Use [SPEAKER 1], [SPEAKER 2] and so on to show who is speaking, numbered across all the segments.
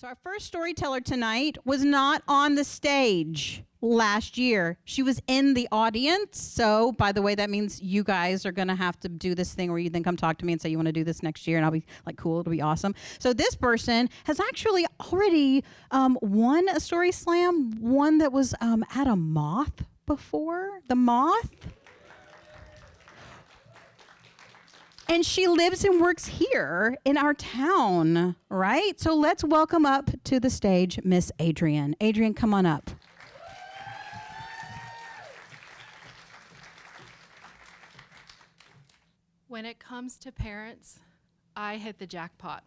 [SPEAKER 1] So our first storyteller tonight was not on the stage last year. She was in the audience. So, by the way, that means you guys are going to have to do this thing where you then come talk to me and say you want to do this next year, and I'll be like, cool, it'll be awesome. So this person has actually already won a story slam, one that was at a Moth before, the Moth. And she lives and works here in our town, right? So let's welcome up to the stage Miss Adriane. Adriane, come on up.
[SPEAKER 2] When it comes to parents, I hit the jackpot.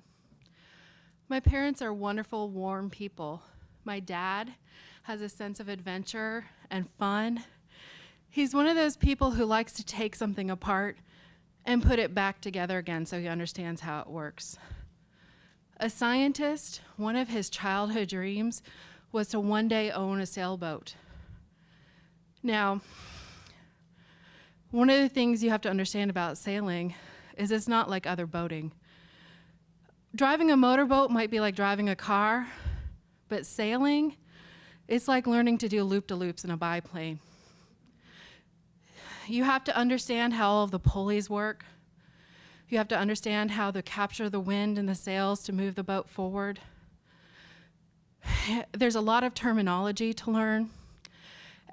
[SPEAKER 2] My parents are wonderful, warm people. My dad has a sense of adventure and fun. He's one of those people who likes to take something apart and put it back together again so he understands how it works. A scientist, one of his childhood dreams was to one day own a sailboat. Now, one of the things you have to understand about sailing is it's not like other boating. Driving a motorboat might be like driving a car, but sailing, it's like learning to do loop-de-loops in a biplane. You have to understand how all of the pulleys work. You have to understand how to capture the wind in the sails to move the boat forward. There's a lot of terminology to learn.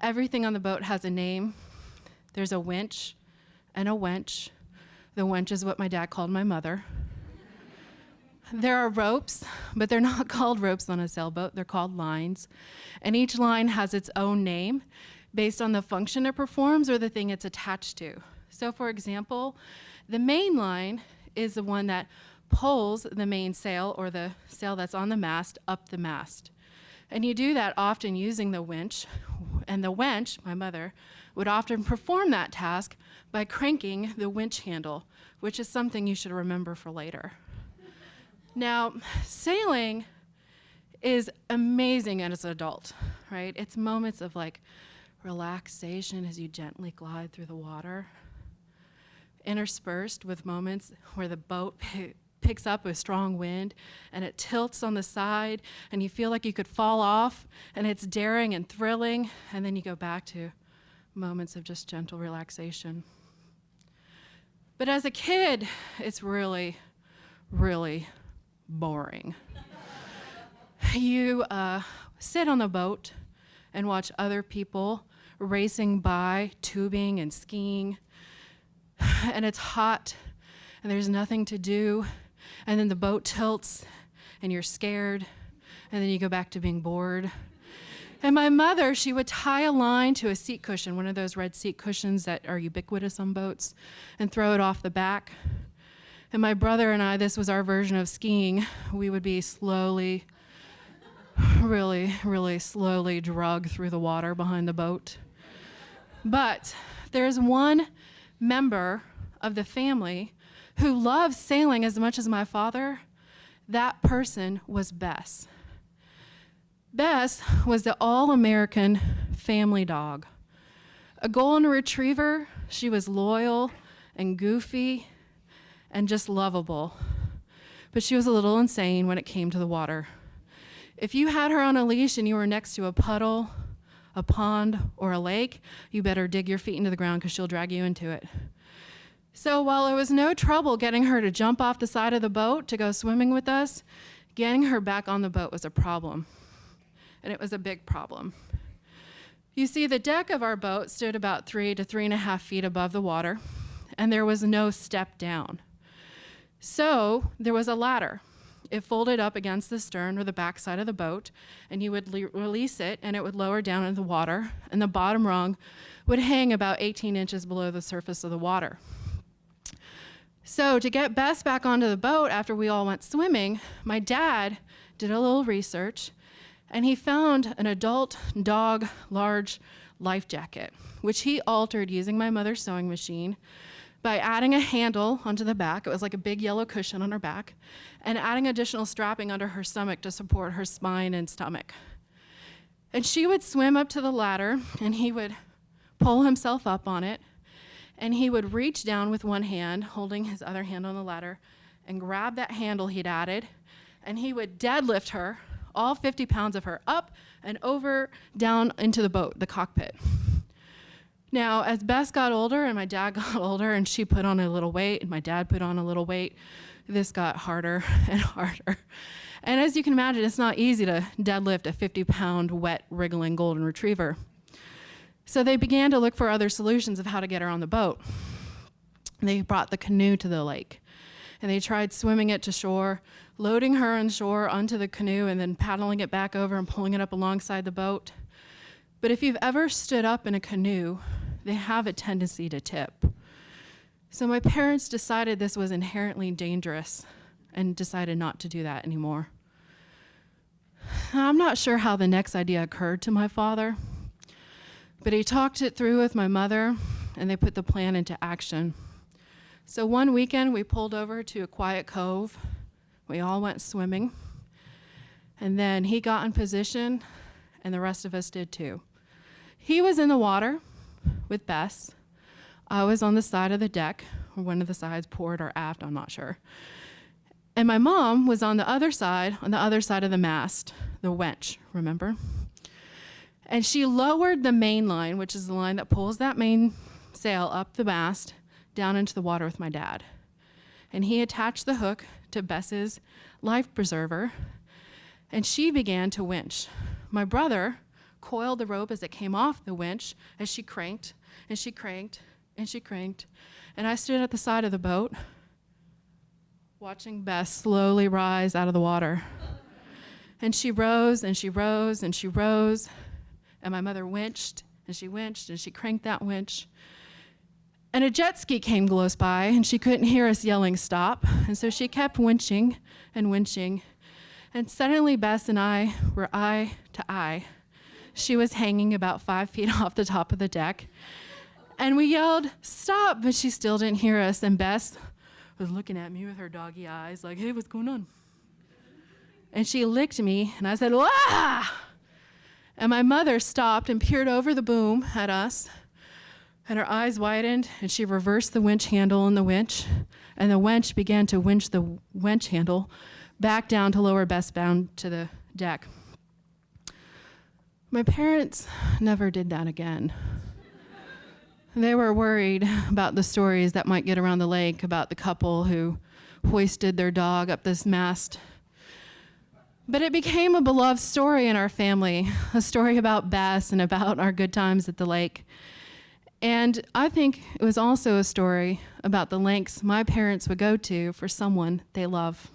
[SPEAKER 2] Everything on the boat has a name. There's a winch and a wench. The wench is what my dad called my mother. There are ropes, but they're not called ropes on a sailboat. They're called lines. And each line has its own name based on the function it performs or the thing it's attached to. So for example, the main line is the one that pulls the main sail or the sail that's on the mast up the mast. And you do that often using the winch. And the wench, my mother, would often perform that task by cranking the winch handle, which is something you should remember for later. Now, sailing is amazing as an adult, right? It's moments of like relaxation as you gently glide through the water, interspersed with moments where the boat picks up a strong wind and it tilts on the side and you feel like you could fall off, and it's daring and thrilling, and then you go back to moments of just gentle relaxation. But as a kid, it's really, really boring. You sit on the boat and watch other people racing by, tubing and skiing, and it's hot and there's nothing to do, and then the boat tilts and you're scared, and then you go back to being bored. And my mother, she would tie a line to a seat cushion, one of those red seat cushions that are ubiquitous on boats, and throw it off the back. And my brother and I, this was our version of skiing, we would be slowly, really, really slowly drug through the water behind the boat. But there's one member of the family who loves sailing as much as my father. That person was Bess. Bess was the all-American family dog. A golden retriever. She was loyal and goofy and just lovable. But she was a little insane when it came to the water. If you had her on a leash and you were next to a puddle, a pond, or a lake, you better dig your feet into the ground because she'll drag you into it. So while it was no trouble getting her to jump off the side of the boat to go swimming with us, getting her back on the boat was a problem. And it was a big problem. You see, the deck of our boat stood about 3 to 3.5 feet above the water, and there was no step down. So there was a ladder. It folded up against the stern or the back side of the boat, and you would release it, and it would lower down into the water, and the bottom rung would hang about 18 inches below the surface of the water. So to get Bess back onto the boat after we all went swimming, my dad did a little research, and he found an adult dog large life jacket, which he altered using my mother's sewing machine by adding a handle onto the back. It was like a big yellow cushion on her back, and adding additional strapping under her stomach to support her spine and stomach. And she would swim up to the ladder, and he would pull himself up on it, and he would reach down with one hand, holding his other hand on the ladder, and grab that handle he'd added, and he would deadlift her all 50 pounds of her, up and over, down into the boat, the cockpit. Now, as Bess got older and my dad got older and she put on a little weight and my dad put on a little weight, this got harder and harder. And as you can imagine, it's not easy to deadlift a 50-pound wet, wriggling golden retriever. So they began to look for other solutions of how to get her on the boat. They brought the canoe to the lake, and they tried swimming it to shore, loading her on shore onto the canoe, and then paddling it back over and pulling it up alongside the boat. But if you've ever stood up in a canoe, they have a tendency to tip. So my parents decided this was inherently dangerous and decided not to do that anymore. I'm not sure how the next idea occurred to my father, but he talked it through with my mother, and they put the plan into action. So one weekend, we pulled over to a quiet cove. We all went swimming, and then he got in position, and the rest of us did too. He was in the water with Bess. I was on the side of the deck, or one of the sides, port or aft, I'm not sure. And my mom was on the other side of the mast, the winch, remember? And she lowered the main line, which is the line that pulls that main sail up the mast, down into the water with my dad. And he attached the hook to Bess's life preserver, and she began to winch. My brother coiled the rope as it came off the winch, as she cranked, and she cranked, and she cranked. And I stood at the side of the boat, watching Bess slowly rise out of the water. And she rose, and she rose, and she rose. And my mother winched, and she cranked that winch. And a jet ski came close by, and she couldn't hear us yelling stop. And so she kept winching and winching. And suddenly Bess and I were eye to eye. She was hanging about 5 feet off the top of the deck. And we yelled, stop, but she still didn't hear us. And Bess was looking at me with her doggy eyes like, hey, what's going on? And she licked me, and I said, wah! And my mother stopped and peered over the boom at us, and her eyes widened, and she reversed the winch handle in the winch, and the winch began to winch the winch handle back down to lower Bess down to the deck. My parents never did that again. They were worried about the stories that might get around the lake about the couple who hoisted their dog up this mast. But it became a beloved story in our family, a story about Bess and about our good times at the lake. And I think it was also a story about the lengths my parents would go to for someone they love.